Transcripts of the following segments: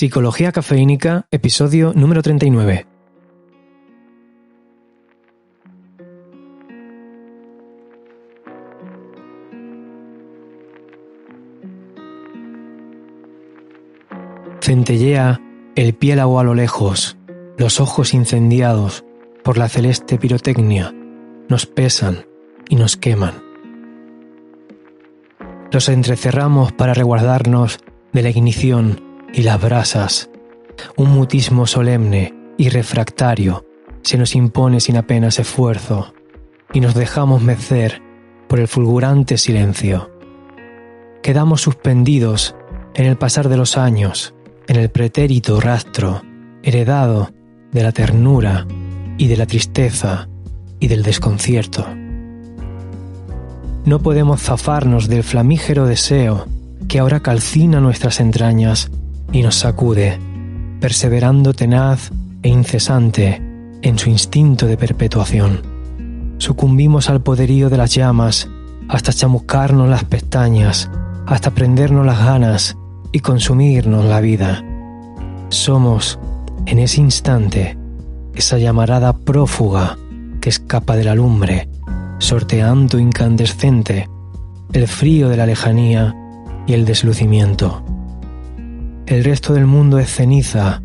Psicología Cafeínica, episodio número 39. Centellea el piélago a lo lejos, los ojos incendiados por la celeste pirotecnia nos pesan y nos queman. Los entrecerramos para resguardarnos de la ignición y las brasas. Un mutismo solemne y refractario se nos impone sin apenas esfuerzo y nos dejamos mecer por el fulgurante silencio. Quedamos suspendidos en el pasar de los años, en el pretérito rastro heredado de la ternura y de la tristeza y del desconcierto. No podemos zafarnos del flamígero deseo que ahora calcina nuestras entrañas y nos sacude, perseverando tenaz e incesante en su instinto de perpetuación. Sucumbimos al poderío de las llamas hasta chamuscarnos las pestañas, hasta prendernos las ganas y consumirnos la vida. Somos, en ese instante, esa llamarada prófuga que escapa de la lumbre, sorteando incandescente el frío de la lejanía y el deslucimiento. El resto del mundo es ceniza,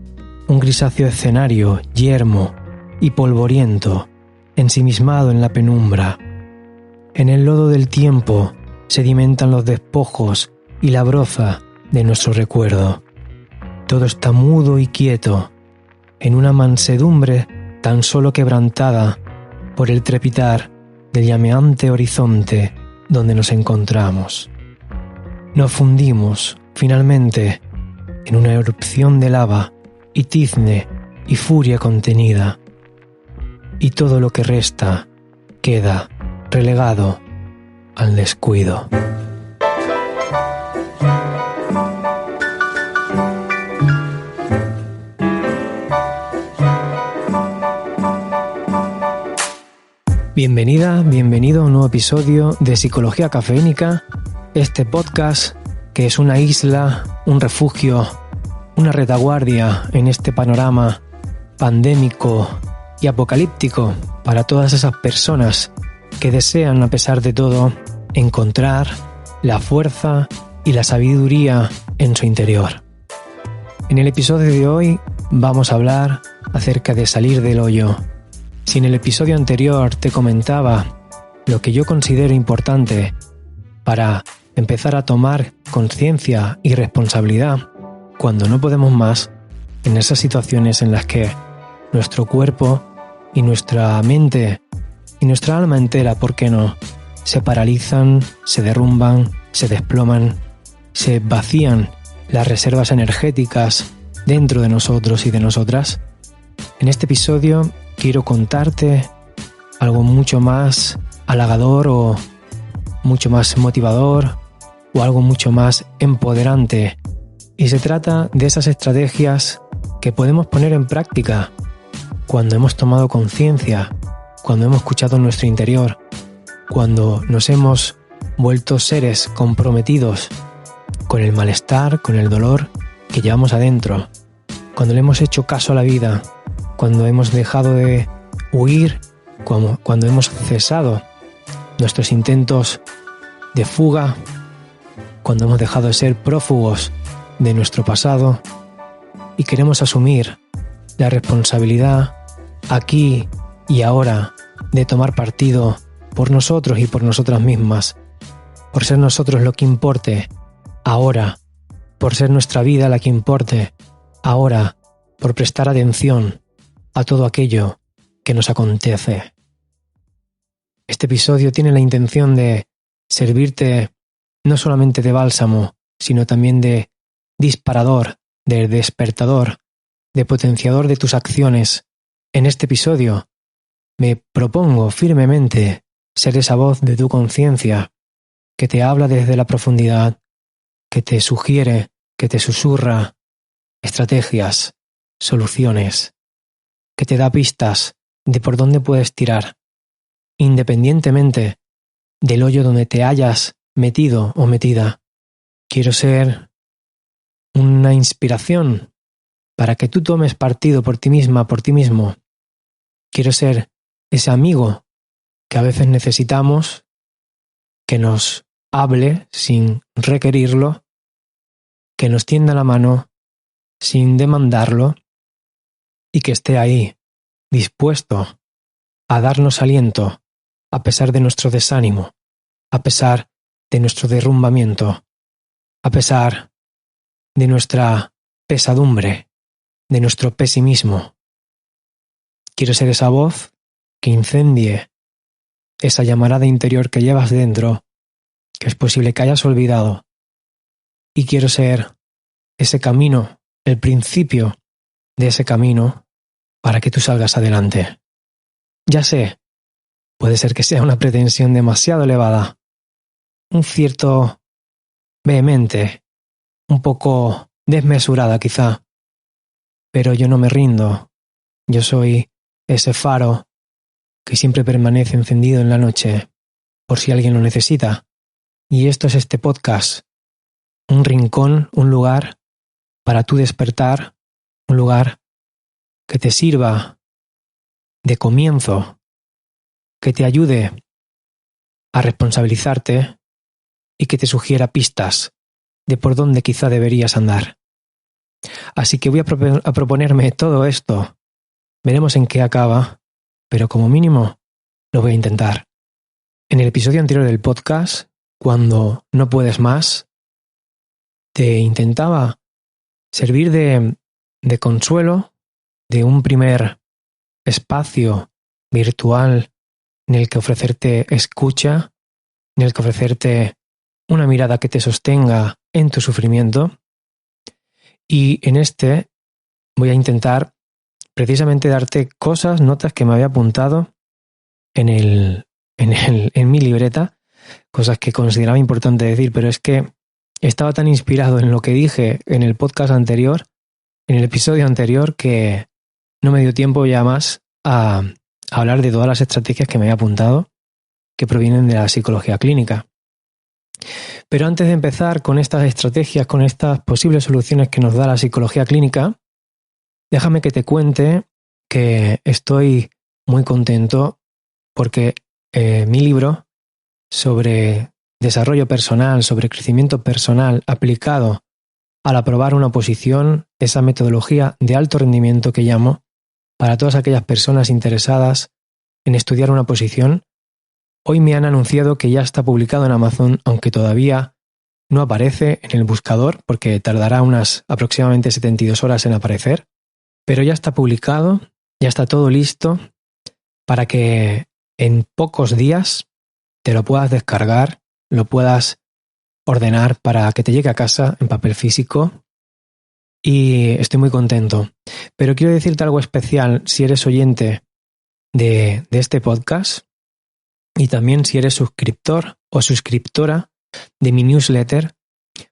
un grisáceo escenario yermo y polvoriento, ensimismado en la penumbra. En el lodo del tiempo sedimentan los despojos y la broza de nuestro recuerdo. Todo está mudo y quieto, en una mansedumbre tan solo quebrantada por el trepitar del llameante horizonte donde nos encontramos. Nos fundimos, finalmente, en una erupción de lava y tizne y furia contenida, y todo lo que resta queda relegado al descuido. Bienvenida, bienvenido a un nuevo episodio de Psicología Cafeínica, este podcast que es una isla, un refugio, una retaguardia en este panorama pandémico y apocalíptico para todas esas personas que desean, a pesar de todo, encontrar la fuerza y la sabiduría en su interior. En el episodio de hoy vamos a hablar acerca de salir del hoyo. Si en el episodio anterior te comentaba lo que yo considero importante para empezar a tomar conciencia y responsabilidad cuando no podemos más, en esas situaciones en las que nuestro cuerpo y nuestra mente y nuestra alma entera, ¿por qué no?, se paralizan, se derrumban, se desploman, se vacían las reservas energéticas dentro de nosotros y de nosotras. En este episodio quiero contarte algo mucho más halagador o mucho más motivador o algo mucho más empoderante. Y se trata de esas estrategias que podemos poner en práctica cuando hemos tomado conciencia, cuando hemos escuchado nuestro interior, cuando nos hemos vuelto seres comprometidos con el malestar, con el dolor que llevamos adentro, cuando le hemos hecho caso a la vida, cuando hemos dejado de huir, cuando hemos cesado nuestros intentos de fuga, cuando hemos dejado de ser prófugos de nuestro pasado y queremos asumir la responsabilidad aquí y ahora de tomar partido por nosotros y por nosotras mismas, por ser nosotros lo que importe ahora, por ser nuestra vida la que importe ahora, por prestar atención a todo aquello que nos acontece. Este episodio tiene la intención de servirte no solamente de bálsamo, sino también de disparador, de despertador, de potenciador de tus acciones. En este episodio me propongo firmemente ser esa voz de tu conciencia que te habla desde la profundidad, que te sugiere, que te susurra estrategias, soluciones, que te da pistas de por dónde puedes tirar, independientemente del hoyo donde te hayas metido o metida. Quiero ser una inspiración para que tú tomes partido por ti misma, por ti mismo. Quiero ser ese amigo que a veces necesitamos, que nos hable sin requerirlo, que nos tienda la mano sin demandarlo y que esté ahí, dispuesto a darnos aliento a pesar de nuestro desánimo, a pesar de nuestro derrumbamiento, a pesar de nuestra pesadumbre, de nuestro pesimismo. Quiero ser esa voz que incendie esa llamarada interior que llevas dentro, que es posible que hayas olvidado. Y quiero ser ese camino, el principio de ese camino para que tú salgas adelante. Ya sé, puede ser que sea una pretensión demasiado elevada, un cierto vehemente, un poco desmesurada quizá, pero yo no me rindo. Yo soy ese faro que siempre permanece encendido en la noche por si alguien lo necesita. Y esto es este podcast, un rincón, un lugar para tu despertar, un lugar que te sirva de comienzo, que te ayude a responsabilizarte y que te sugiera pistas de por dónde quizá deberías andar. Así que voy a proponerme todo esto. Veremos en qué acaba, pero como mínimo lo voy a intentar. En el episodio anterior del podcast, cuando no puedes más, te intentaba servir de consuelo, de un primer espacio virtual en el que ofrecerte escucha, en el que ofrecerte una mirada que te sostenga en tu sufrimiento. Y en este voy a intentar precisamente darte cosas, notas que me había apuntado en mi libreta, cosas que consideraba importante decir, pero es que estaba tan inspirado en lo que dije en el podcast anterior, en el episodio anterior, que no me dio tiempo ya más a hablar de todas las estrategias que me había apuntado, que provienen de la psicología clínica. Pero antes de empezar con estas estrategias, con estas posibles soluciones que nos da la psicología clínica, déjame que te cuente que estoy muy contento porque mi libro sobre desarrollo personal, sobre crecimiento personal aplicado al aprobar una oposición, esa metodología de alto rendimiento que llamo, para todas aquellas personas interesadas en estudiar una oposición, hoy me han anunciado que ya está publicado en Amazon, aunque todavía no aparece en el buscador porque tardará unas aproximadamente 72 horas en aparecer, pero ya está publicado, ya está todo listo para que en pocos días te lo puedas descargar, lo puedas ordenar para que te llegue a casa en papel físico y estoy muy contento. Pero quiero decirte algo especial si eres oyente de este podcast y también si eres suscriptor o suscriptora de mi newsletter,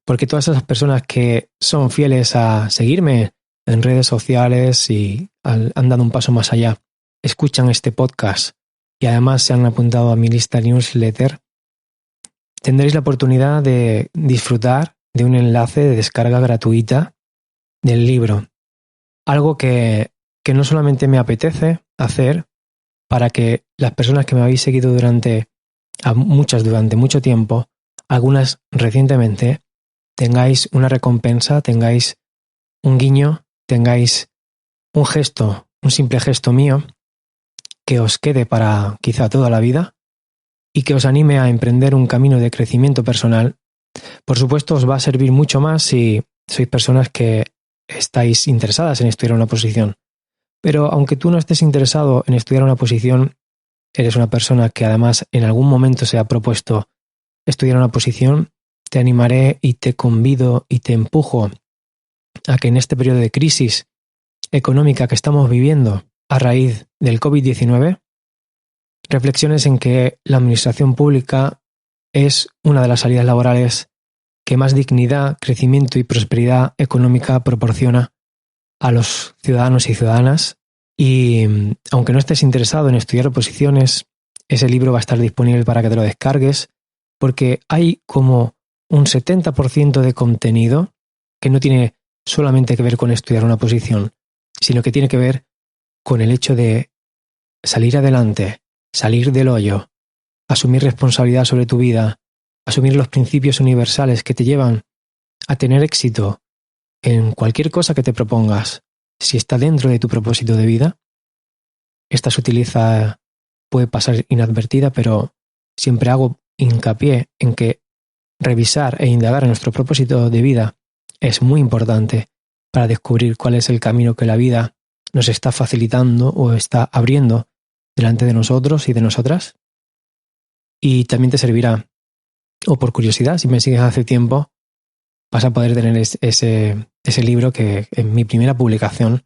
porque todas esas personas que son fieles a seguirme en redes sociales y han dado un paso más allá, escuchan este podcast y además se han apuntado a mi lista newsletter, tendréis la oportunidad de disfrutar de un enlace de descarga gratuita del libro. Algo que no solamente me apetece hacer para que las personas que me habéis seguido durante mucho tiempo, algunas recientemente, tengáis una recompensa, tengáis un guiño, tengáis un gesto, un simple gesto mío, que os quede para quizá toda la vida y que os anime a emprender un camino de crecimiento personal. Por supuesto, os va a servir mucho más si sois personas que estáis interesadas en estudiar una oposición. Pero aunque tú no estés interesado en estudiar una oposición, eres una persona que además en algún momento se ha propuesto estudiar una oposición, te animaré y te convido y te empujo a que en este periodo de crisis económica que estamos viviendo a raíz del COVID-19, reflexiones en que la administración pública es una de las salidas laborales que más dignidad, crecimiento y prosperidad económica proporciona a los ciudadanos y ciudadanas. Y aunque no estés interesado en estudiar oposiciones, ese libro va a estar disponible para que te lo descargues, porque hay como un 70% de contenido que no tiene solamente que ver con estudiar una posición, sino que tiene que ver con el hecho de salir adelante, salir del hoyo, asumir responsabilidad sobre tu vida, asumir los principios universales que te llevan a tener éxito en cualquier cosa que te propongas. Si está dentro de tu propósito de vida, esta se utiliza, puede pasar inadvertida, pero siempre hago hincapié en que revisar e indagar en nuestro propósito de vida es muy importante para descubrir cuál es el camino que la vida nos está facilitando o está abriendo delante de nosotros y de nosotras. Y también te servirá, o por curiosidad, si me sigues hace tiempo, vas a poder tener ese libro que es mi primera publicación,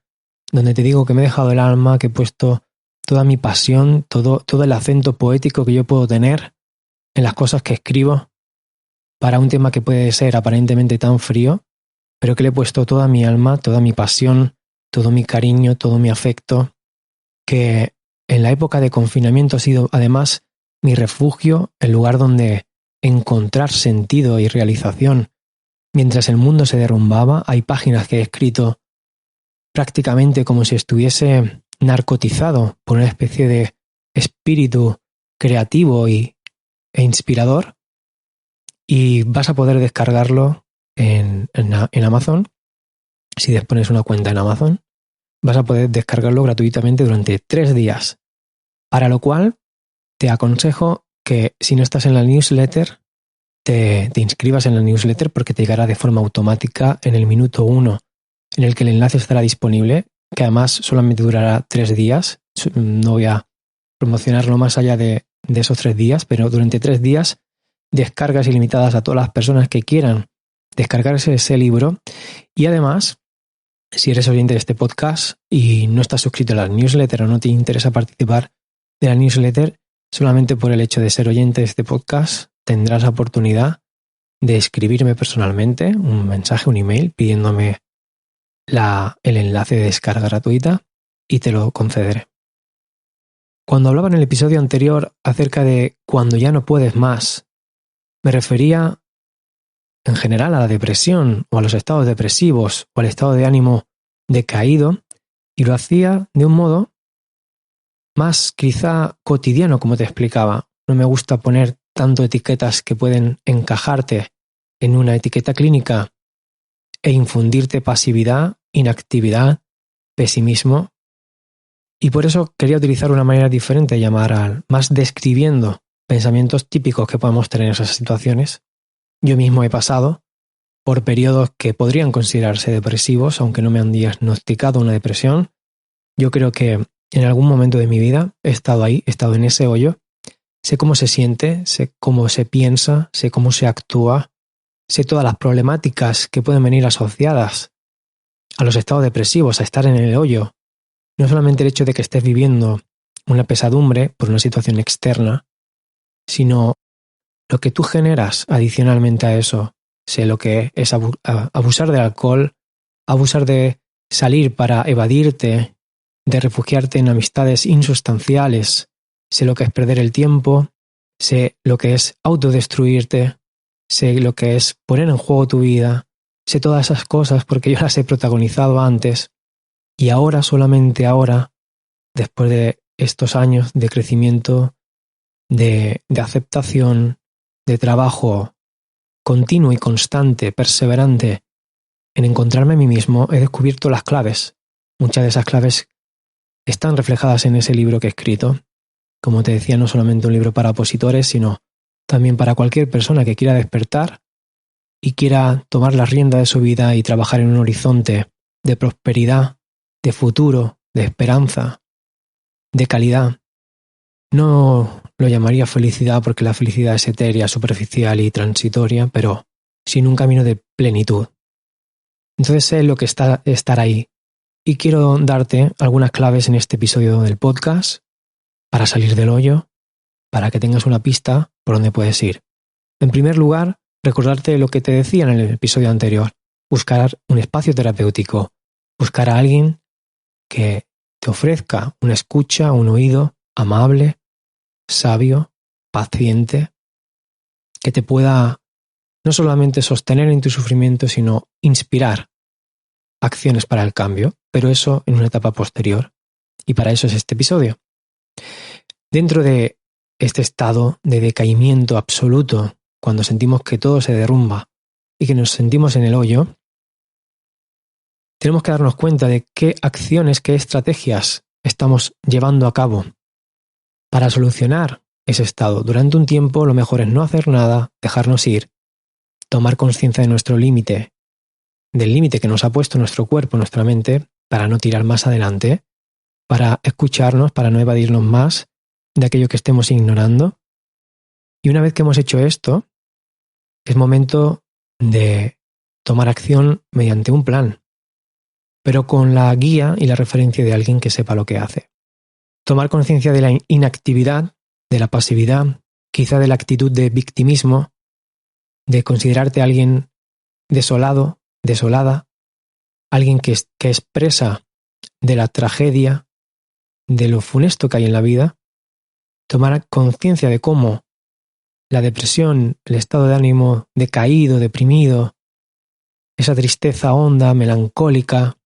donde te digo que me he dejado el alma, que he puesto toda mi pasión, todo el acento poético que yo puedo tener en las cosas que escribo para un tema que puede ser aparentemente tan frío, pero que le he puesto toda mi alma, toda mi pasión, todo mi cariño, todo mi afecto, que en la época de confinamiento ha sido además mi refugio, el lugar donde encontrar sentido y realización. Mientras el mundo se derrumbaba, hay páginas que he escrito prácticamente como si estuviese narcotizado por una especie de espíritu creativo e inspirador, y vas a poder descargarlo en Amazon. Si dispones una cuenta en Amazon, vas a poder descargarlo gratuitamente durante 3 días, para lo cual te aconsejo que si no estás en la newsletter, te inscribas en la newsletter, porque te llegará de forma automática en el minuto 1 en el que el enlace estará disponible, que además solamente durará 3 días. No voy a promocionarlo más allá de esos 3 días, pero durante 3 días descargas ilimitadas a todas las personas que quieran descargarse ese libro. Y además, si eres oyente de este podcast y no estás suscrito a la newsletter o no te interesa participar de la newsletter, solamente por el hecho de ser oyente de este podcast tendrás la oportunidad de escribirme personalmente un mensaje, un email, pidiéndome el enlace de descarga gratuita, y te lo concederé. Cuando hablaba en el episodio anterior acerca de cuando ya no puedes más, me refería en general a la depresión o a los estados depresivos o al estado de ánimo decaído, y lo hacía de un modo más quizá cotidiano, como te explicaba. No me gusta poner tanto etiquetas que pueden encajarte en una etiqueta clínica e infundirte pasividad, inactividad, pesimismo. Y por eso quería utilizar una manera diferente de llamar más describiendo pensamientos típicos que podemos tener en esas situaciones. Yo mismo he pasado por periodos que podrían considerarse depresivos, aunque no me han diagnosticado una depresión. Yo creo que en algún momento de mi vida he estado ahí, he estado en ese hoyo. Sé cómo se siente, sé cómo se piensa, sé cómo se actúa, sé todas las problemáticas que pueden venir asociadas a los estados depresivos, a estar en el hoyo. No solamente el hecho de que estés viviendo una pesadumbre por una situación externa, sino lo que tú generas adicionalmente a eso. Sé lo que es abusar del alcohol, abusar de salir para evadirte, de refugiarte en amistades insustanciales. Sé lo que es perder el tiempo, sé lo que es autodestruirte, sé lo que es poner en juego tu vida, sé todas esas cosas porque yo las he protagonizado antes, y ahora, solamente ahora, después de estos años de crecimiento, de aceptación, de trabajo continuo y constante, perseverante en encontrarme a mí mismo, he descubierto las claves. Muchas de esas claves están reflejadas en ese libro que he escrito. Como te decía, no solamente un libro para opositores, sino también para cualquier persona que quiera despertar y quiera tomar la rienda de su vida y trabajar en un horizonte de prosperidad, de futuro, de esperanza, de calidad. No lo llamaría felicidad porque la felicidad es etérea, superficial y transitoria, pero sin un camino de plenitud. Entonces sé lo que está estar ahí, y quiero darte algunas claves en este episodio del podcast para salir del hoyo, para que tengas una pista por donde puedes ir. En primer lugar, recordarte lo que te decía en el episodio anterior: buscar un espacio terapéutico, buscar a alguien que te ofrezca una escucha, un oído amable, sabio, paciente, que te pueda no solamente sostener en tu sufrimiento, sino inspirar acciones para el cambio, pero eso en una etapa posterior. Y para eso es este episodio. Dentro de este estado de decaimiento absoluto, cuando sentimos que todo se derrumba y que nos sentimos en el hoyo, tenemos que darnos cuenta de qué acciones, qué estrategias estamos llevando a cabo para solucionar ese estado. Durante un tiempo lo mejor es no hacer nada, dejarnos ir, tomar conciencia de nuestro límite, del límite que nos ha puesto nuestro cuerpo, nuestra mente, para no tirar más adelante, para escucharnos, para no evadirnos más de aquello que estemos ignorando. Y una vez que hemos hecho esto, es momento de tomar acción mediante un plan, pero con la guía y la referencia de alguien que sepa lo que hace. Tomar conciencia de la inactividad, de la pasividad, quizá de la actitud de victimismo, de considerarte alguien desolado, desolada, alguien que expresa de la tragedia, de lo funesto que hay en la vida, tomar conciencia de cómo la depresión, el estado de ánimo decaído, deprimido, esa tristeza honda, melancólica,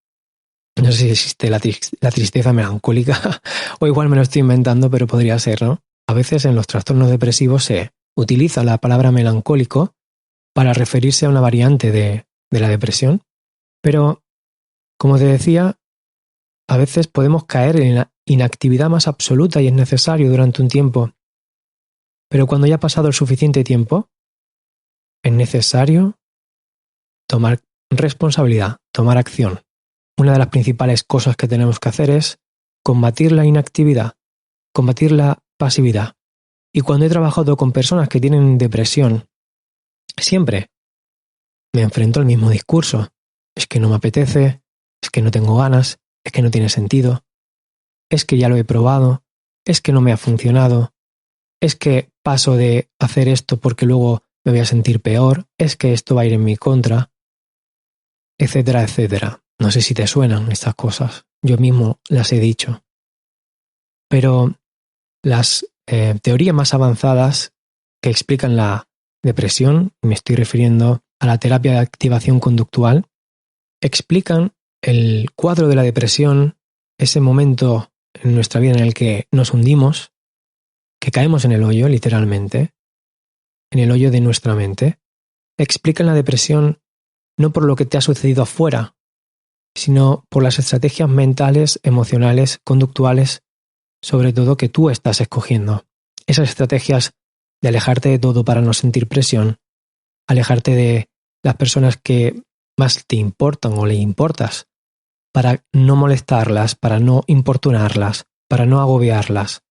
no sé si existe la tristeza melancólica, o igual me lo estoy inventando, pero podría ser, ¿no? A veces en los trastornos depresivos se utiliza la palabra melancólico para referirse a una variante de la depresión, pero, como te decía, a veces podemos caer en la inactividad más absoluta y es necesario durante un tiempo, pero cuando ya ha pasado el suficiente tiempo, es necesario tomar responsabilidad, tomar acción. Una de las principales cosas que tenemos que hacer es combatir la inactividad, combatir la pasividad. Y cuando he trabajado con personas que tienen depresión, siempre me enfrento al mismo discurso. Es que no me apetece, es que no tengo ganas, es que no tiene sentido, es que ya lo he probado, es que no me ha funcionado, es que paso de hacer esto porque luego me voy a sentir peor, es que esto va a ir en mi contra, etcétera, etcétera. No sé si te suenan estas cosas, yo mismo las he dicho. Pero las teorías más avanzadas que explican la depresión, me estoy refiriendo a la terapia de activación conductual, explican el cuadro de la depresión, ese momento en nuestra vida en el que nos hundimos, que caemos en el hoyo, literalmente, en el hoyo de nuestra mente. Explican la depresión no por lo que te ha sucedido afuera, sino por las estrategias mentales, emocionales, conductuales, sobre todo que tú estás escogiendo. Esas estrategias de alejarte de todo para no sentir presión, alejarte de las personas que más te importan o le importas, para no molestarlas, para no importunarlas, para no agobiarlas,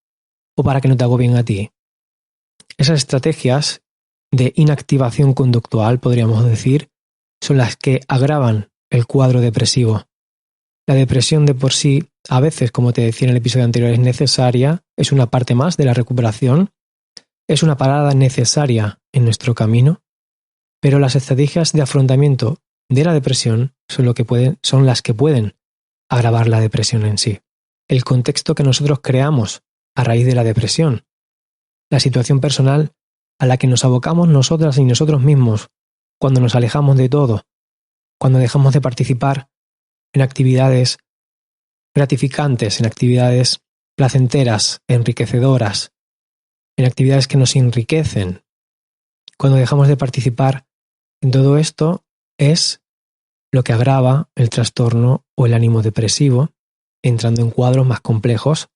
o para que no te agobien a ti. Esas estrategias de inactivación conductual, podríamos decir, son las que agravan el cuadro depresivo. La depresión de por sí, a veces, como te decía en el episodio anterior, es necesaria, es una parte más de la recuperación, es una parada necesaria en nuestro camino, pero las estrategias de afrontamiento de la depresión son las que pueden agravar la depresión en sí. El contexto que nosotros creamos a raíz de la depresión, la situación personal a la que nos abocamos nosotras y nosotros mismos cuando nos alejamos de todo, cuando dejamos de participar en actividades gratificantes, en actividades placenteras, enriquecedoras, en actividades que nos enriquecen. Cuando dejamos de participar en todo esto es lo que agrava el trastorno o el ánimo depresivo, entrando en cuadros más complejos,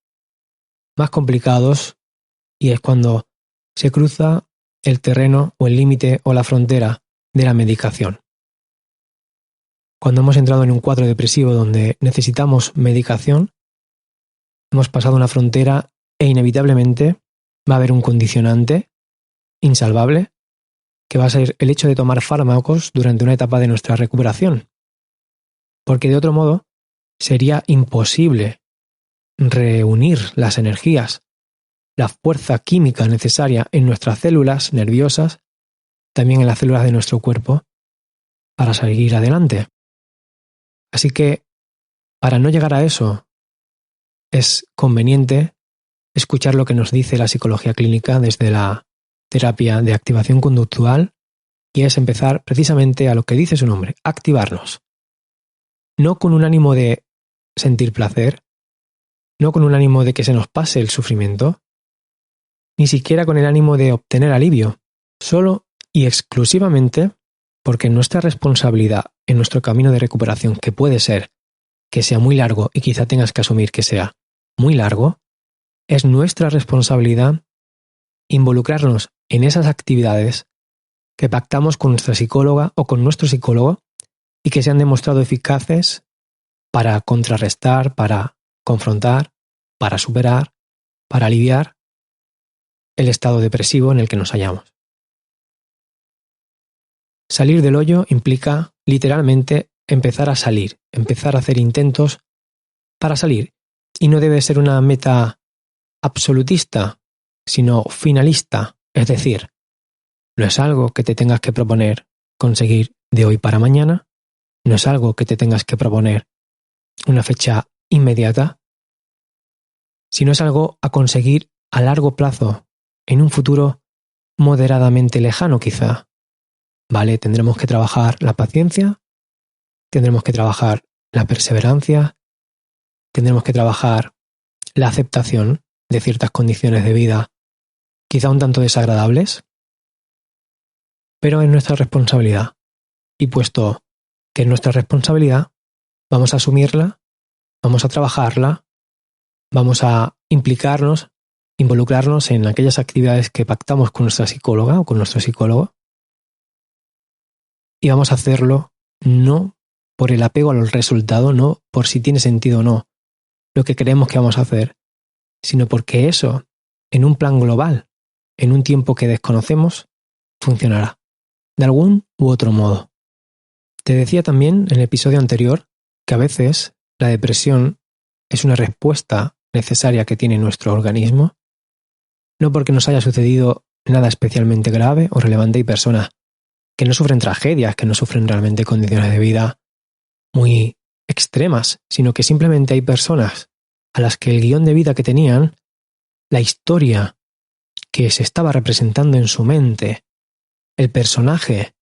más complicados, y es cuando se cruza el terreno o el límite o la frontera de la medicación. Cuando hemos entrado en un cuadro depresivo donde necesitamos medicación, hemos pasado una frontera e inevitablemente va a haber un condicionante insalvable que va a ser el hecho de tomar fármacos durante una etapa de nuestra recuperación. Porque de otro modo sería imposible reunir las energías, la fuerza química necesaria en nuestras células nerviosas, también en las células de nuestro cuerpo, para seguir adelante. Así que, para no llegar a eso, es conveniente escuchar lo que nos dice la psicología clínica desde la terapia de activación conductual, y es empezar precisamente a lo que dice su nombre, activarnos. no con un ánimo de sentir placer, no con un ánimo de que se nos pase el sufrimiento, ni siquiera con el ánimo de obtener alivio, solo y exclusivamente porque nuestra responsabilidad en nuestro camino de recuperación, que puede ser que sea muy largo y quizá tengas que asumir que sea muy largo, es nuestra responsabilidad involucrarnos en esas actividades que pactamos con nuestra psicóloga o con nuestro psicólogo y que se han demostrado eficaces para contrarrestar, para confrontar, para superar, para aliviar el estado depresivo en el que nos hallamos. Salir del hoyo implica literalmente empezar a salir, empezar a hacer intentos para salir, y no debe ser una meta absolutista, sino finalista, es decir, no es algo que te tengas que proponer conseguir de hoy para mañana, no es algo que te tengas que proponer una fecha inmediata, sino es algo a conseguir a largo plazo, en un futuro moderadamente lejano quizá. ¿Vale? Tendremos que trabajar la paciencia, tendremos que trabajar la perseverancia, tendremos que trabajar la aceptación de ciertas condiciones de vida, quizá un tanto desagradables, pero es nuestra responsabilidad. Y puesto que es nuestra responsabilidad, vamos a asumirla, vamos a trabajarla, vamos a involucrarnos en aquellas actividades que pactamos con nuestra psicóloga o con nuestro psicólogo, y vamos a hacerlo no por el apego al resultado, no por si tiene sentido o no lo que creemos que vamos a hacer, sino porque eso, en un plan global, en un tiempo que desconocemos, funcionará, de algún u otro modo. Te decía también en el episodio anterior que a veces la depresión es una respuesta necesaria que tiene nuestro organismo, no porque nos haya sucedido nada especialmente grave o relevante. Hay personas que no sufren tragedias, que no sufren realmente condiciones de vida muy extremas, sino que simplemente hay personas a las que el guión de vida que tenían, la historia que se estaba representando en su mente, el personaje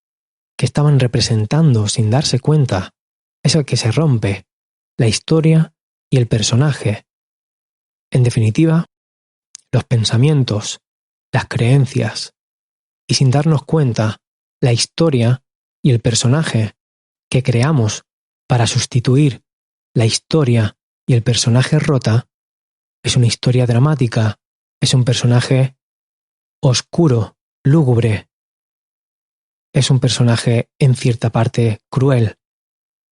que estaban representando sin darse cuenta, es el que se rompe, la historia y el personaje. En definitiva, los pensamientos, las creencias, y sin darnos cuenta, la historia y el personaje que creamos para sustituir la historia y el personaje rota, es una historia dramática, es un personaje oscuro, lúgubre, es un personaje en cierta parte cruel,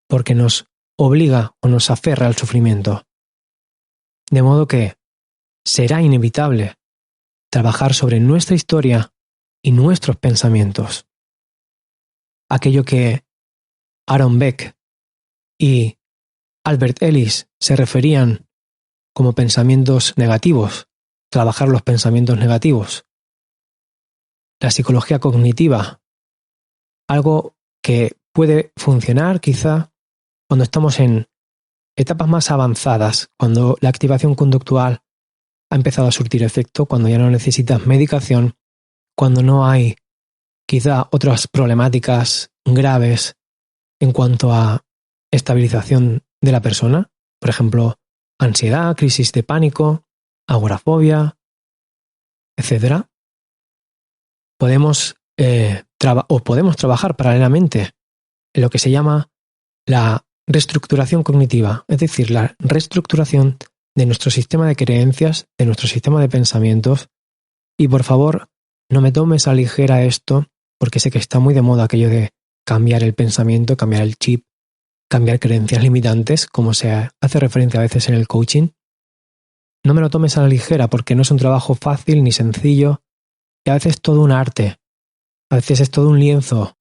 porque nos obliga o nos aferra al sufrimiento. De modo que será inevitable trabajar sobre nuestra historia y nuestros pensamientos. Aquello que Aaron Beck y Albert Ellis se referían como pensamientos negativos, trabajar los pensamientos negativos. La psicología cognitiva, algo que puede funcionar quizá cuando estamos en etapas más avanzadas, cuando la activación conductual ha empezado a surtir efecto, cuando ya no necesitas medicación, cuando no hay quizá otras problemáticas graves en cuanto a estabilización de la persona, por ejemplo, ansiedad, crisis de pánico, agorafobia, etc. Podemos trabajar paralelamente en lo que se llama la reestructuración cognitiva, es decir, la reestructuración de nuestro sistema de creencias, de nuestro sistema de pensamientos. Y por favor, no me tomes a ligera esto, porque sé que está muy de moda aquello de cambiar el pensamiento, cambiar el chip, cambiar creencias limitantes, como se hace referencia a veces en el coaching. No me lo tomes a la ligera, porque no es un trabajo fácil ni sencillo, y a veces es todo un arte, a veces es todo un lienzo,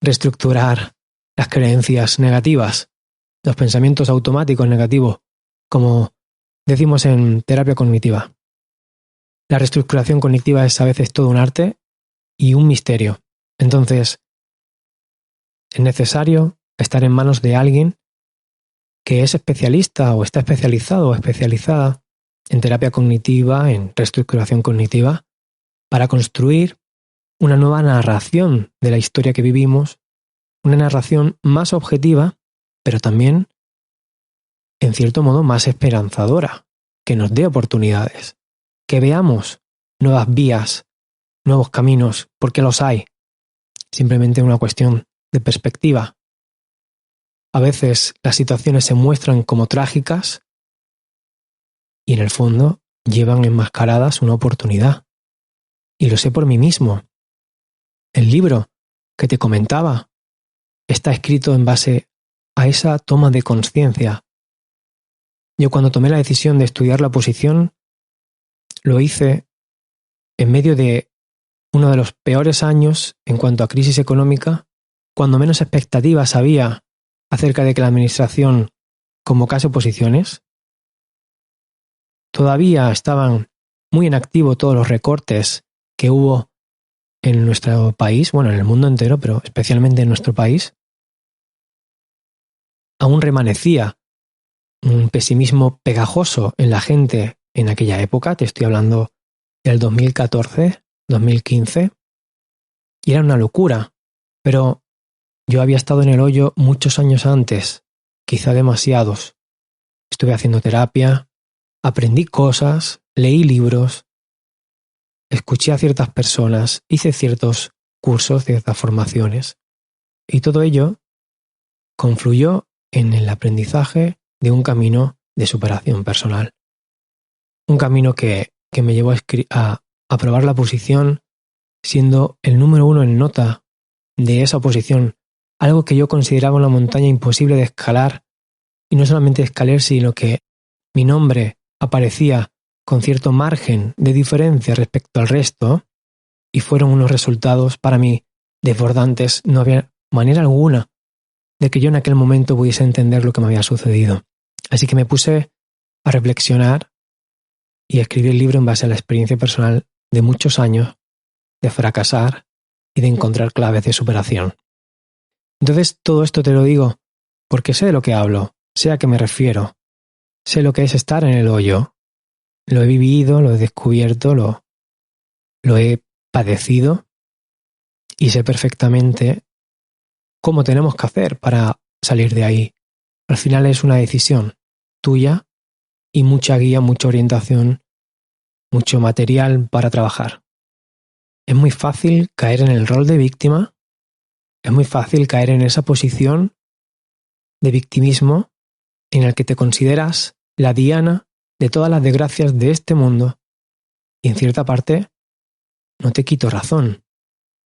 reestructurar las creencias negativas, los pensamientos automáticos negativos, como decimos en terapia cognitiva. La reestructuración cognitiva es a veces todo un arte y un misterio. Entonces, es necesario estar en manos de alguien que es especialista o está especializado o especializada en terapia cognitiva, en reestructuración cognitiva, para construir una nueva narración de la historia que vivimos, una narración más objetiva, pero también en cierto modo, más esperanzadora, que nos dé oportunidades, que veamos nuevas vías, nuevos caminos, porque los hay. Simplemente una cuestión de perspectiva. A veces las situaciones se muestran como trágicas y en el fondo llevan enmascaradas una oportunidad. Y lo sé por mí mismo. El libro que te comentaba está escrito en base a esa toma de conciencia. Yo cuando tomé la decisión de estudiar la oposición, lo hice en medio de uno de los peores años en cuanto a crisis económica, cuando menos expectativas había acerca de que la administración convocase oposiciones. Todavía estaban muy en activo todos los recortes que hubo en nuestro país, bueno, en el mundo entero, pero especialmente en nuestro país. Aún remanecía un pesimismo pegajoso en la gente en aquella época, te estoy hablando del 2014, 2015, y era una locura, pero yo había estado en el hoyo muchos años antes, quizá demasiados. Estuve haciendo terapia, aprendí cosas, leí libros, escuché a ciertas personas, hice ciertos cursos, ciertas formaciones, y todo ello confluyó en el aprendizaje de un camino de superación personal. Un camino que me llevó a aprobar la oposición siendo el número 1 en nota de esa oposición, algo que yo consideraba una montaña imposible de escalar, y no solamente escalar, sino que mi nombre aparecía con cierto margen de diferencia respecto al resto, y fueron unos resultados para mí desbordantes. No había manera alguna de que yo en aquel momento pudiese entender lo que me había sucedido. Así que me puse a reflexionar y a escribir el libro en base a la experiencia personal de muchos años de fracasar y de encontrar claves de superación. Entonces todo esto te lo digo porque sé de lo que hablo, sé a qué me refiero, sé lo que es estar en el hoyo, lo he vivido, lo he descubierto, lo he padecido y sé perfectamente cómo tenemos que hacer para salir de ahí. Al final es una decisión tuya y mucha guía, mucha orientación, mucho material para trabajar. Es muy fácil caer en el rol de víctima, es muy fácil caer en esa posición de victimismo en el que te consideras la diana de todas las desgracias de este mundo y en cierta parte no te quito razón.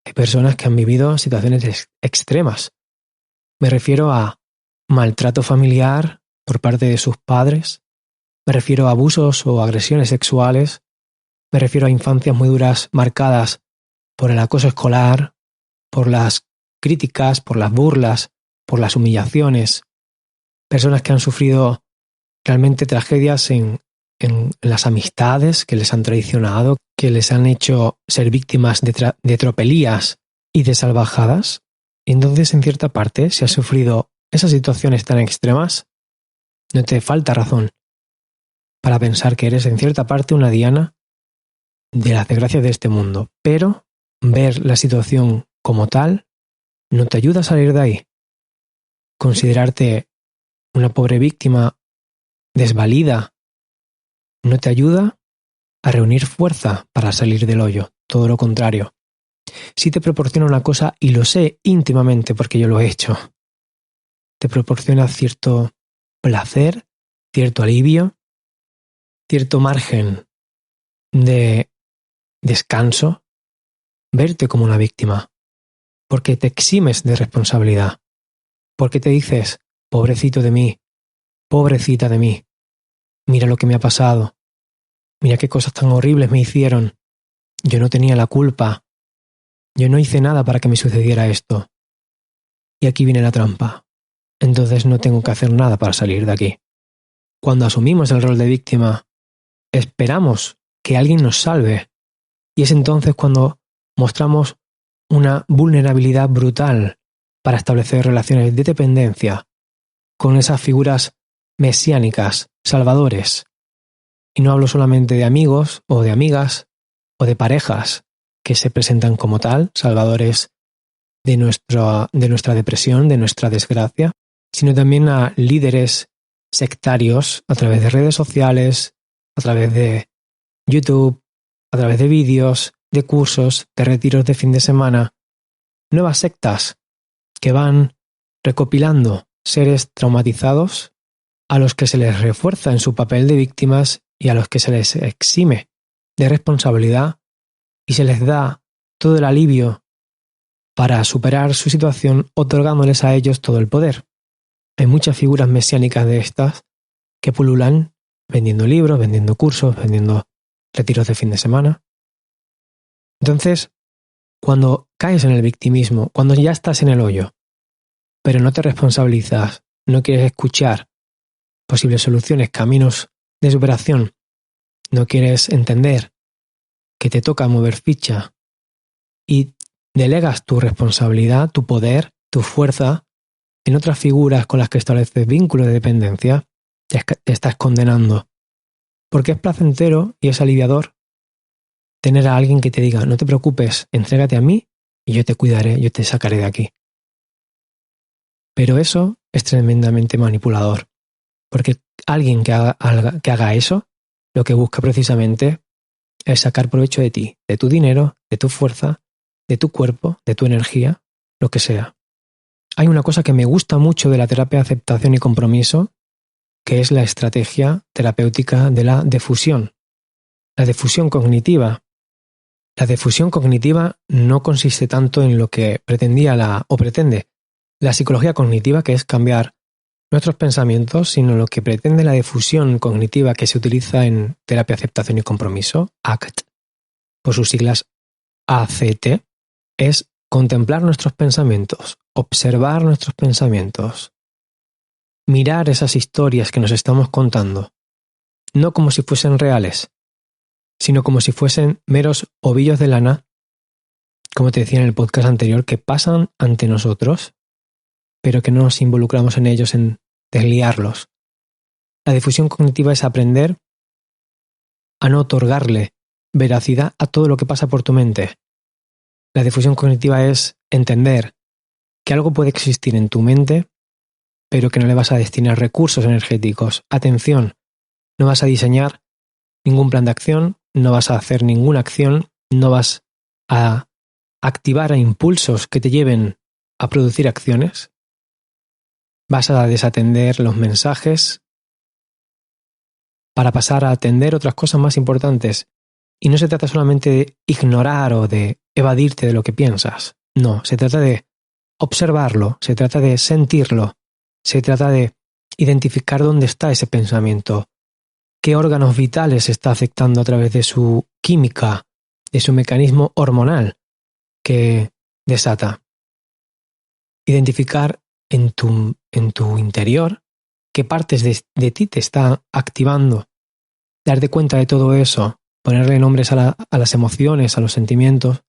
Hay personas que han vivido situaciones extremas. Me refiero a maltrato familiar por parte de sus padres, me refiero a abusos o agresiones sexuales, me refiero a infancias muy duras marcadas por el acoso escolar, por las críticas, por las burlas, por las humillaciones, personas que han sufrido realmente tragedias en las amistades que les han traicionado, que les han hecho ser víctimas de tropelías y de salvajadas. Y entonces, en cierta parte, si has sufrido esas situaciones tan extremas, no te falta razón para pensar que eres en cierta parte una diana de las desgracias de este mundo. Pero ver la situación como tal no te ayuda a salir de ahí. Considerarte una pobre víctima desvalida no te ayuda a reunir fuerza para salir del hoyo. Todo lo contrario. Sí te proporciona una cosa, y lo sé íntimamente porque yo lo he hecho. Te proporciona cierto placer, cierto alivio, cierto margen de descanso, verte como una víctima, porque te eximes de responsabilidad, porque te dices, pobrecito de mí, pobrecita de mí, mira lo que me ha pasado, mira qué cosas tan horribles me hicieron, yo no tenía la culpa, yo no hice nada para que me sucediera esto. Y aquí viene la trampa. Entonces no tengo que hacer nada para salir de aquí. Cuando asumimos el rol de víctima, esperamos que alguien nos salve. Y es entonces cuando mostramos una vulnerabilidad brutal para establecer relaciones de dependencia con esas figuras mesiánicas, salvadores. Y no hablo solamente de amigos o de amigas o de parejas que se presentan como tal, salvadores de nuestra depresión, de nuestra desgracia, sino también a líderes sectarios a través de redes sociales, a través de YouTube, a través de vídeos, de cursos, de retiros de fin de semana, nuevas sectas que van recopilando seres traumatizados a los que se les refuerza en su papel de víctimas y a los que se les exime de responsabilidad y se les da todo el alivio para superar su situación, otorgándoles a ellos todo el poder. Hay muchas figuras mesiánicas de estas que pululan vendiendo libros, vendiendo cursos, vendiendo retiros de fin de semana. Entonces, cuando caes en el victimismo, cuando ya estás en el hoyo, pero no te responsabilizas, no quieres escuchar posibles soluciones, caminos de superación, no quieres entender que te toca mover ficha y delegas tu responsabilidad, tu poder, tu fuerza en otras figuras con las que estableces vínculos de dependencia, te estás condenando. Porque es placentero y es aliviador tener a alguien que te diga, no te preocupes, entrégate a mí y yo te cuidaré, yo te sacaré de aquí. Pero eso es tremendamente manipulador, porque alguien que haga eso, lo que busca precisamente es sacar provecho de ti, de tu dinero, de tu fuerza, de tu cuerpo, de tu energía, lo que sea. Hay una cosa que me gusta mucho de la terapia de aceptación y compromiso, que es la estrategia terapéutica de la defusión. La defusión cognitiva. La defusión cognitiva no consiste tanto en lo que pretende la psicología cognitiva, que es cambiar nuestros pensamientos, sino lo que pretende la defusión cognitiva que se utiliza en terapia de aceptación y compromiso, ACT, por sus siglas ACT, es contemplar nuestros pensamientos, observar nuestros pensamientos, mirar esas historias que nos estamos contando, no como si fuesen reales, sino como si fuesen meros ovillos de lana, como te decía en el podcast anterior, que pasan ante nosotros, pero que no nos involucramos en ellos, en desliarlos. La difusión cognitiva es aprender a no otorgarle veracidad a todo lo que pasa por tu mente. La difusión cognitiva es entender que algo puede existir en tu mente, pero que no le vas a destinar recursos energéticos, atención, no vas a diseñar ningún plan de acción, no vas a hacer ninguna acción, no vas a activar a impulsos que te lleven a producir acciones, vas a desatender los mensajes para pasar a atender otras cosas más importantes. Y no se trata solamente de ignorar o de evadirte de lo que piensas. No, se trata de observarlo, se trata de sentirlo, se trata de identificar dónde está ese pensamiento, qué órganos vitales está afectando a través de su química, de su mecanismo hormonal que desata. Identificar en tu interior qué partes de ti te están activando, darte cuenta de todo eso, ponerle nombres a las emociones, a los sentimientos,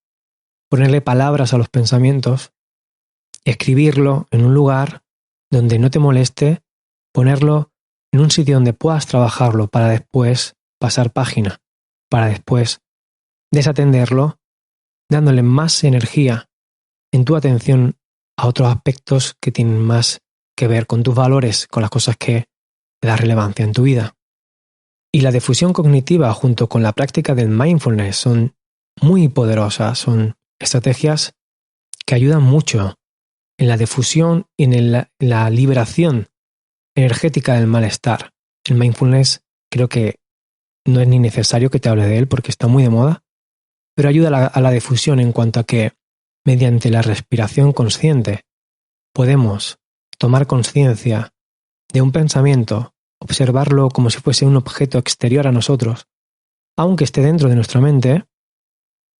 ponerle palabras a los pensamientos, escribirlo en un lugar donde no te moleste, ponerlo en un sitio donde puedas trabajarlo para después pasar página, para después desatenderlo, dándole más energía en tu atención a otros aspectos que tienen más que ver con tus valores, con las cosas que te dan relevancia en tu vida. Y la difusión cognitiva junto con la práctica del mindfulness son muy poderosas, son estrategias que ayudan mucho en la difusión y en la liberación energética del malestar. El mindfulness creo que no es ni necesario que te hable de él porque está muy de moda, pero ayuda a la difusión en cuanto a que mediante la respiración consciente podemos tomar conciencia de un pensamiento, observarlo como si fuese un objeto exterior a nosotros, aunque esté dentro de nuestra mente,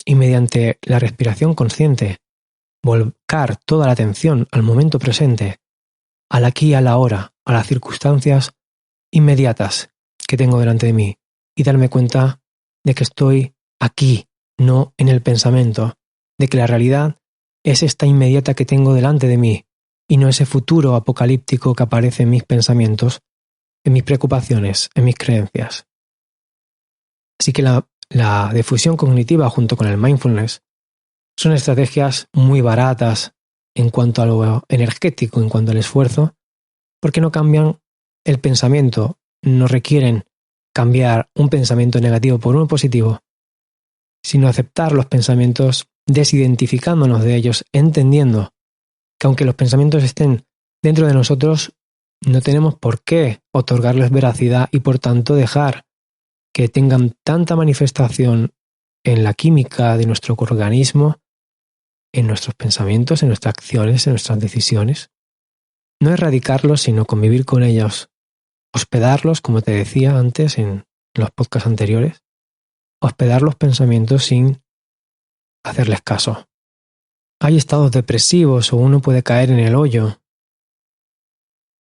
y mediante la respiración consciente volcar toda la atención al momento presente, al aquí y a la hora, a las circunstancias inmediatas que tengo delante de mí, y darme cuenta de que estoy aquí, no en el pensamiento, de que la realidad es esta inmediata que tengo delante de mí, y no ese futuro apocalíptico que aparece en mis pensamientos, en mis preocupaciones, en mis creencias. Así que la difusión cognitiva junto con el mindfulness son estrategias muy baratas en cuanto a lo energético, en cuanto al esfuerzo, porque no cambian el pensamiento no requieren cambiar un pensamiento negativo por uno positivo, sino aceptar los pensamientos desidentificándonos de ellos, entendiendo que aunque los pensamientos estén dentro de nosotros, no tenemos por qué otorgarles veracidad y por tanto dejar que tengan tanta manifestación en la química de nuestro organismo, en nuestros pensamientos, en nuestras acciones, en nuestras decisiones. No erradicarlos, sino convivir con ellos, hospedarlos, como te decía antes en los podcasts anteriores, hospedar los pensamientos sin hacerles caso. Hay estados depresivos o uno puede caer en el hoyo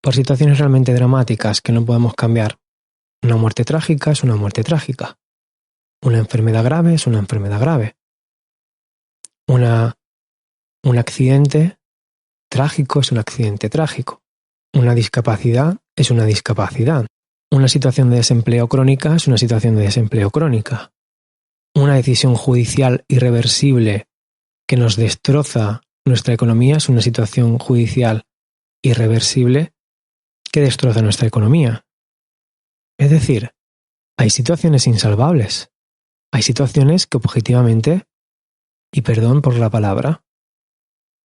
por situaciones realmente dramáticas que no podemos cambiar. Una muerte trágica es una muerte trágica. Una enfermedad grave es una enfermedad grave. Un accidente trágico es un accidente trágico. Una discapacidad es una discapacidad. Una situación de desempleo crónica es una situación de desempleo crónica. Una decisión judicial irreversible que nos destroza nuestra economía es una situación judicial irreversible que destroza nuestra economía. Es decir, hay situaciones insalvables. Hay situaciones que objetivamente, y perdón por la palabra,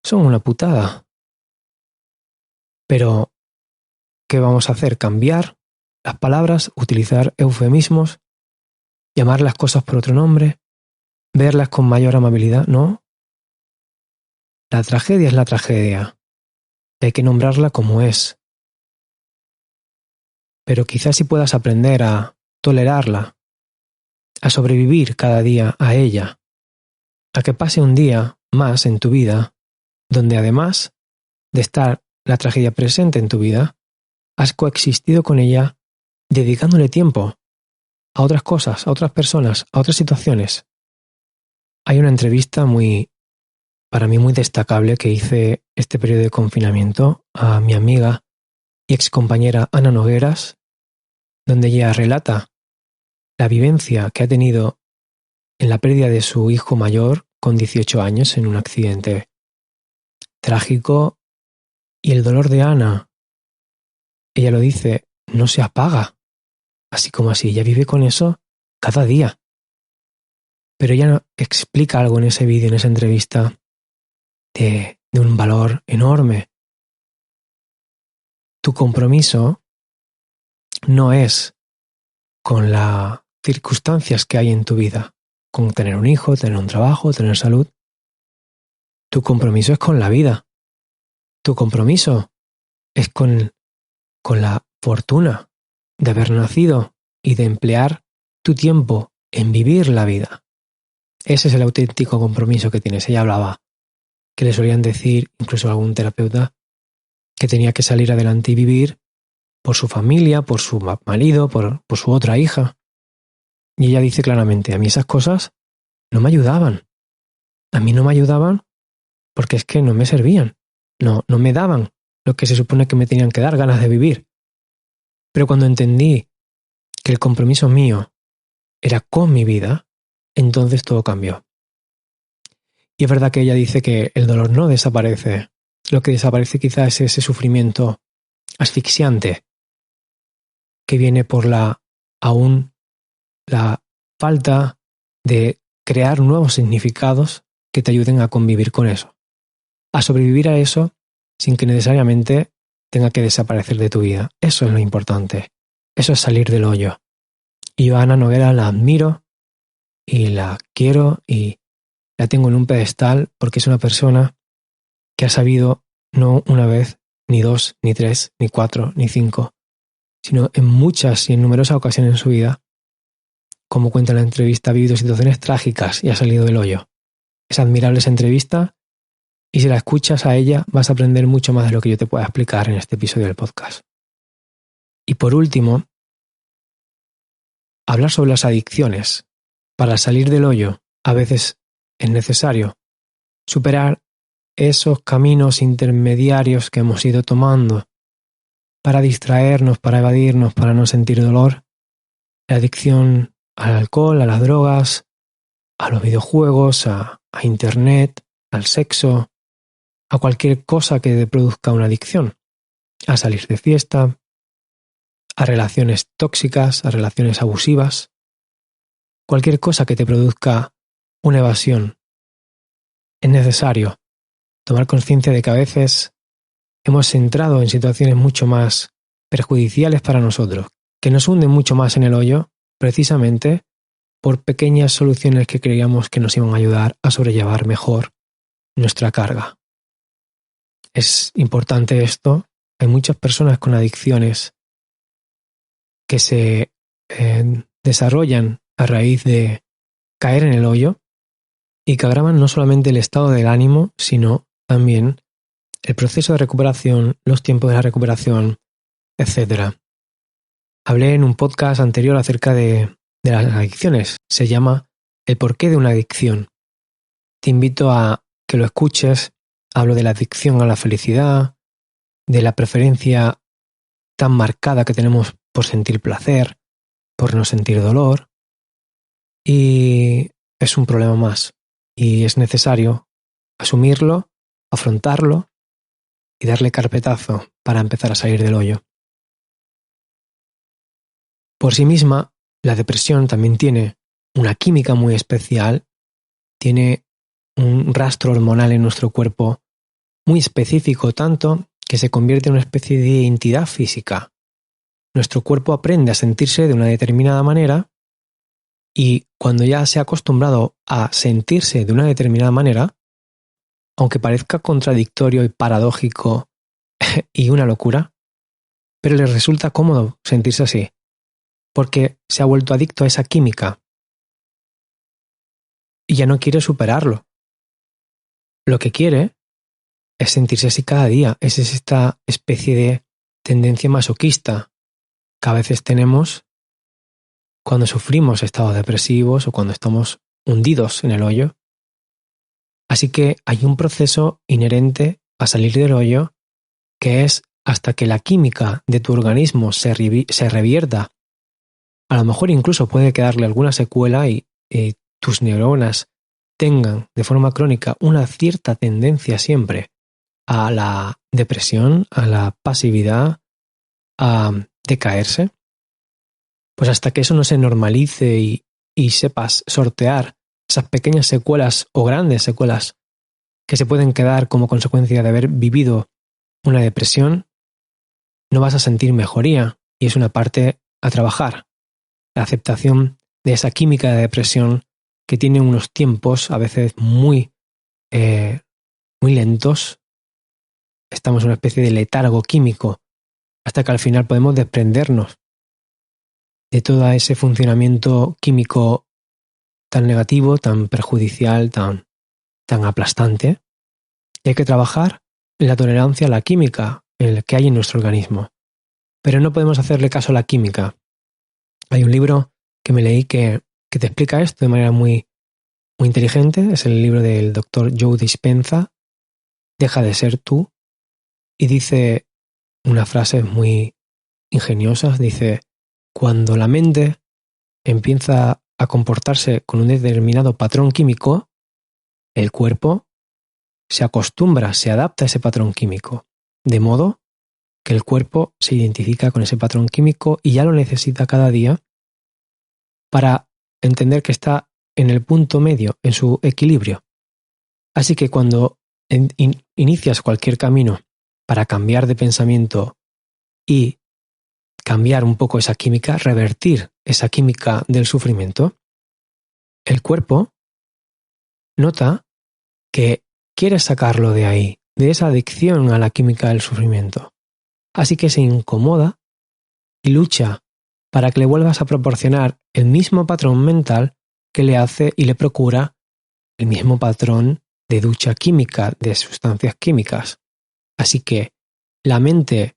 son una putada. Pero, ¿qué vamos a hacer? ¿Cambiar las palabras? ¿Utilizar eufemismos? ¿Llamar las cosas por otro nombre? ¿Verlas con mayor amabilidad? No. La tragedia es la tragedia. Hay que nombrarla como es. Pero quizás si puedas aprender a tolerarla, a sobrevivir cada día a ella, a que pase un día más en tu vida, donde además de estar la tragedia presente en tu vida, has coexistido con ella dedicándole tiempo a otras cosas, a otras personas, a otras situaciones. Hay una entrevista para mí muy destacable que hice este periodo de confinamiento a mi amiga y excompañera Ana Nogueras, donde ella relata la vivencia que ha tenido en la pérdida de su hijo mayor con 18 años en un accidente trágico, y el dolor de Ana, ella lo dice, no se apaga, así como así, ella vive con eso cada día. Pero ella explica algo en ese vídeo, en esa entrevista, de un valor enorme. Tu compromiso no es con las circunstancias que hay en tu vida, con tener un hijo, tener un trabajo, tener salud. Tu compromiso es con la vida. Tu compromiso es con la fortuna de haber nacido y de emplear tu tiempo en vivir la vida. Ese es el auténtico compromiso que tienes. Ella hablaba que le solían decir, incluso a algún terapeuta, que tenía que salir adelante y vivir por su familia, por su marido, por su otra hija. Y ella dice claramente, a mí esas cosas no me ayudaban. A mí no me ayudaban porque es que no me servían. No me daban lo que se supone que me tenían que dar, ganas de vivir. Pero cuando entendí que el compromiso mío era con mi vida, entonces todo cambió. Y es verdad que ella dice que el dolor no desaparece. Lo que desaparece quizás es ese sufrimiento asfixiante que viene por la falta de crear nuevos significados que te ayuden a convivir con eso. A sobrevivir a eso sin que necesariamente tenga que desaparecer de tu vida. Eso es lo importante. Eso es salir del hoyo. Y yo a Ana Noguera la admiro y la quiero y la tengo en un pedestal porque es una persona que ha sabido no una vez, ni dos, ni tres, ni cuatro, ni cinco, sino en muchas y en numerosas ocasiones en su vida, como cuenta en la entrevista, ha vivido situaciones trágicas y ha salido del hoyo. Es admirable esa entrevista y si la escuchas a ella vas a aprender mucho más de lo que yo te pueda explicar en este episodio del podcast. Y por último, hablar sobre las adicciones. Para salir del hoyo, a veces es necesario superar esos caminos intermediarios que hemos ido tomando para distraernos, para evadirnos, para no sentir dolor. La adicción al alcohol, a las drogas, a los videojuegos, a internet, al sexo, a cualquier cosa que te produzca una adicción. A salir de fiesta, a relaciones tóxicas, a relaciones abusivas, cualquier cosa que te produzca una evasión. Es necesario tomar conciencia de que a veces hemos entrado en situaciones mucho más perjudiciales para nosotros, que nos hunden mucho más en el hoyo, precisamente por pequeñas soluciones que creíamos que nos iban a ayudar a sobrellevar mejor nuestra carga. Es importante esto. Hay muchas personas con adicciones que se desarrollan a raíz de caer en el hoyo y que agravan no solamente el estado del ánimo, sino también el proceso de recuperación, los tiempos de la recuperación, etc. Hablé en un podcast anterior acerca de las adicciones. Se llama El porqué de una adicción. Te invito a que lo escuches. Hablo de la adicción a la felicidad, de la preferencia tan marcada que tenemos por sentir placer, por no sentir dolor. Y es un problema más. Y es necesario asumirlo, afrontarlo y darle carpetazo para empezar a salir del hoyo. Por sí misma, la depresión también tiene una química muy especial, tiene un rastro hormonal en nuestro cuerpo muy específico, tanto que se convierte en una especie de entidad física. Nuestro cuerpo aprende a sentirse de una determinada manera y cuando ya se ha acostumbrado a sentirse de una determinada manera, aunque parezca contradictorio y paradójico y una locura, pero le resulta cómodo sentirse así, porque se ha vuelto adicto a esa química y ya no quiere superarlo. Lo que quiere es sentirse así cada día. Es esta especie de tendencia masoquista que a veces tenemos cuando sufrimos estados depresivos o cuando estamos hundidos en el hoyo. Así que hay un proceso inherente a salir del hoyo que es hasta que la química de tu organismo se revierta. A lo mejor incluso puede quedarle alguna secuela y tus neuronas tengan de forma crónica una cierta tendencia siempre a la depresión, a la pasividad, a decaerse. Pues hasta que eso no se normalice y sepas sortear esas pequeñas secuelas o grandes secuelas que se pueden quedar como consecuencia de haber vivido una depresión, no vas a sentir mejoría y es una parte a trabajar. La aceptación de esa química de depresión que tiene unos tiempos a veces muy lentos. Estamos en una especie de letargo químico hasta que al final podemos desprendernos de todo ese funcionamiento químico tan negativo, tan perjudicial, tan aplastante. Y hay que trabajar en la tolerancia a la química que hay en nuestro organismo. Pero no podemos hacerle caso a la química. Hay un libro que me leí que te explica esto de manera muy inteligente. Es el libro del doctor Joe Dispenza, Deja de ser tú. Y dice una frase muy ingeniosa. Dice, cuando la mente empieza a comportarse con un determinado patrón químico, el cuerpo se acostumbra, se adapta a ese patrón químico. De modo que el cuerpo se identifica con ese patrón químico y ya lo necesita cada día para entender que está en el punto medio, en su equilibrio. Así que cuando inicias cualquier camino para cambiar de pensamiento y cambiar un poco esa química, revertir esa química del sufrimiento, el cuerpo nota que quiere sacarlo de ahí, de esa adicción a la química del sufrimiento. Así que se incomoda y lucha para que le vuelvas a proporcionar el mismo patrón mental que le hace y le procura el mismo patrón de ducha química, de sustancias químicas. Así que la mente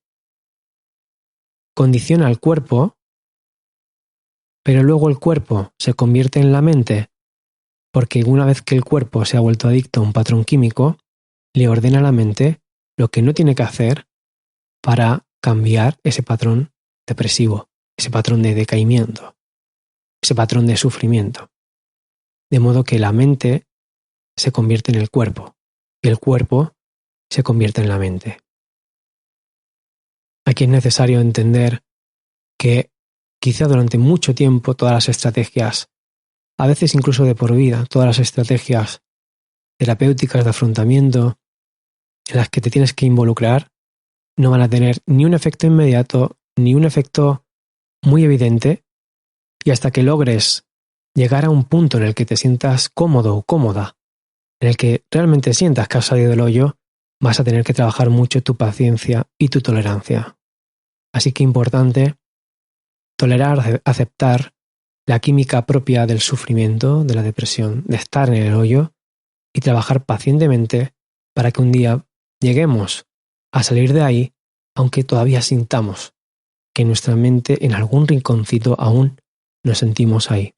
condiciona al cuerpo, pero luego el cuerpo se convierte en la mente porque una vez que el cuerpo se ha vuelto adicto a un patrón químico, le ordena a la mente lo que no tiene que hacer para cambiar ese patrón depresivo, ese patrón de decaimiento, ese patrón de sufrimiento. De modo que la mente se convierte en el cuerpo y el cuerpo se convierte en la mente. Aquí es necesario entender que quizá durante mucho tiempo todas las estrategias, a veces incluso de por vida, todas las estrategias terapéuticas de afrontamiento en las que te tienes que involucrar, no van a tener ni un efecto inmediato, ni un efecto muy evidente, y hasta que logres llegar a un punto en el que te sientas cómodo o cómoda, en el que realmente sientas que has salido del hoyo, vas a tener que trabajar mucho tu paciencia y tu tolerancia. Así que importante tolerar, aceptar la química propia del sufrimiento, de la depresión, de estar en el hoyo y trabajar pacientemente para que un día lleguemos a salir de ahí, aunque todavía sintamos que en nuestra mente, en algún rinconcito, aún nos sentimos ahí.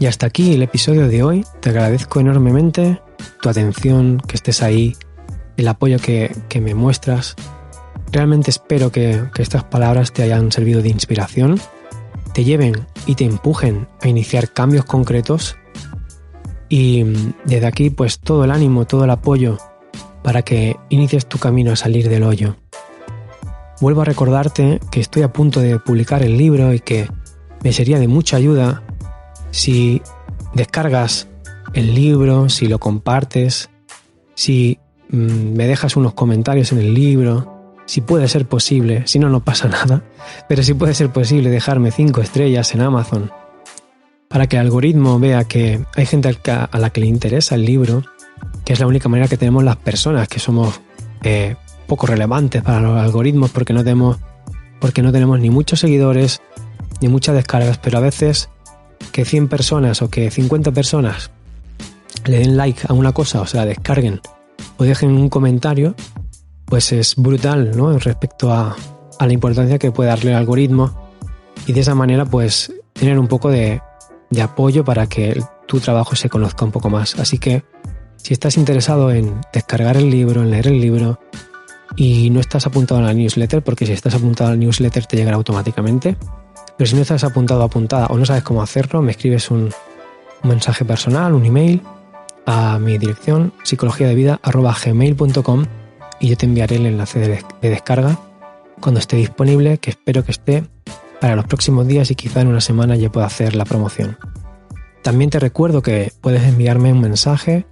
Y hasta aquí el episodio de hoy. Te agradezco enormemente tu atención, que estés ahí, el apoyo que me muestras. Realmente espero que estas palabras te hayan servido de inspiración, te lleven y te empujen a iniciar cambios concretos. Y desde aquí, pues todo el ánimo, todo el apoyo para que inicies tu camino a salir del hoyo. Vuelvo a recordarte que estoy a punto de publicar el libro y que me sería de mucha ayuda si descargas el libro, si lo compartes, si me dejas unos comentarios en el libro, si puede ser posible, si no, no pasa nada, pero si puede ser posible dejarme 5 estrellas en Amazon para que el algoritmo vea que hay gente a la que le interesa el libro, que es la única manera que tenemos las personas, que somos poco relevantes para los algoritmos porque no tenemos ni muchos seguidores ni muchas descargas, pero a veces que 100 personas o que 50 personas le den like a una cosa o se la descarguen o dejen un comentario, pues es brutal, ¿no? Respecto a la importancia que puede darle el algoritmo, y de esa manera pues tener un poco de apoyo para que tu trabajo se conozca un poco más. Así que si estás interesado en descargar el libro, en leer el libro y no estás apuntado a la newsletter, porque si estás apuntado a la newsletter te llegará automáticamente, pero si no estás apuntado o apuntada o no sabes cómo hacerlo, me escribes un mensaje personal, un email a mi dirección psicologiadevida@gmail.com y yo te enviaré el enlace de descarga cuando esté disponible, que espero que esté para los próximos días y quizá en una semana ya pueda hacer la promoción. También te recuerdo que puedes enviarme un mensaje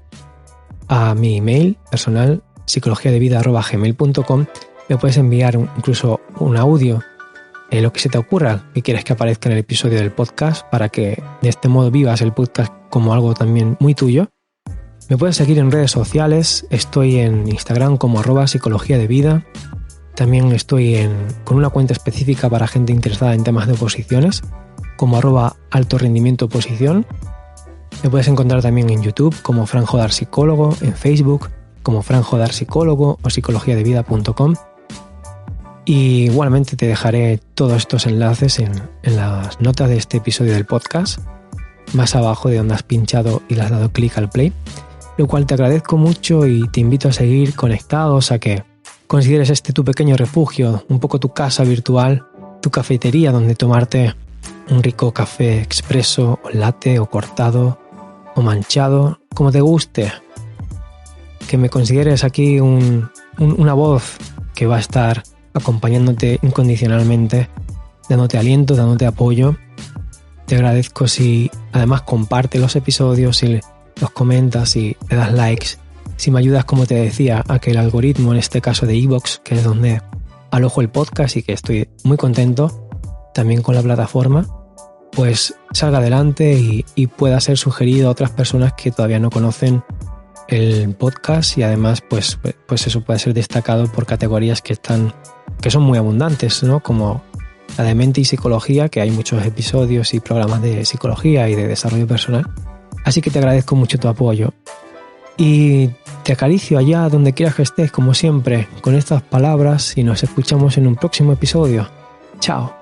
a mi email personal psicologiadevida@gmail.com. Me puedes enviar incluso un audio, lo que se te ocurra que quieres que aparezca en el episodio del podcast, para que de este modo vivas el podcast como algo también muy tuyo. Me puedes seguir en redes sociales, estoy en Instagram como @psicologiadevida. También estoy con una cuenta específica para gente interesada en temas de oposiciones, como @altorrendimientooposición. Me puedes encontrar también en YouTube como Fran Jodar Psicólogo, en Facebook como Fran Jodar Psicólogo o psicologiadevida.com. Y igualmente te dejaré todos estos enlaces en las notas de este episodio del podcast, más abajo de donde has pinchado y le has dado clic al play, lo cual te agradezco mucho y te invito a seguir conectados, a que consideres este tu pequeño refugio, un poco tu casa virtual, tu cafetería donde tomarte un rico café expreso o latte o cortado o manchado, como te guste. Que me consideres aquí una voz que va a estar acompañándote incondicionalmente, dándote aliento, dándote apoyo. Te agradezco si además comparte los episodios, si los comentas, si le das likes, si me ayudas, como te decía, a que el algoritmo, en este caso de iVoox, que es donde alojo el podcast y que estoy muy contento también con la plataforma, pues salga adelante y pueda ser sugerido a otras personas que todavía no conocen el podcast, y además pues eso puede ser destacado por categorías que son muy abundantes, ¿no? Como la de mente y psicología, que hay muchos episodios y programas de psicología y de desarrollo personal. Así que te agradezco mucho tu apoyo y te acaricio allá donde quieras que estés, como siempre, con estas palabras, y nos escuchamos en un próximo episodio. Chao.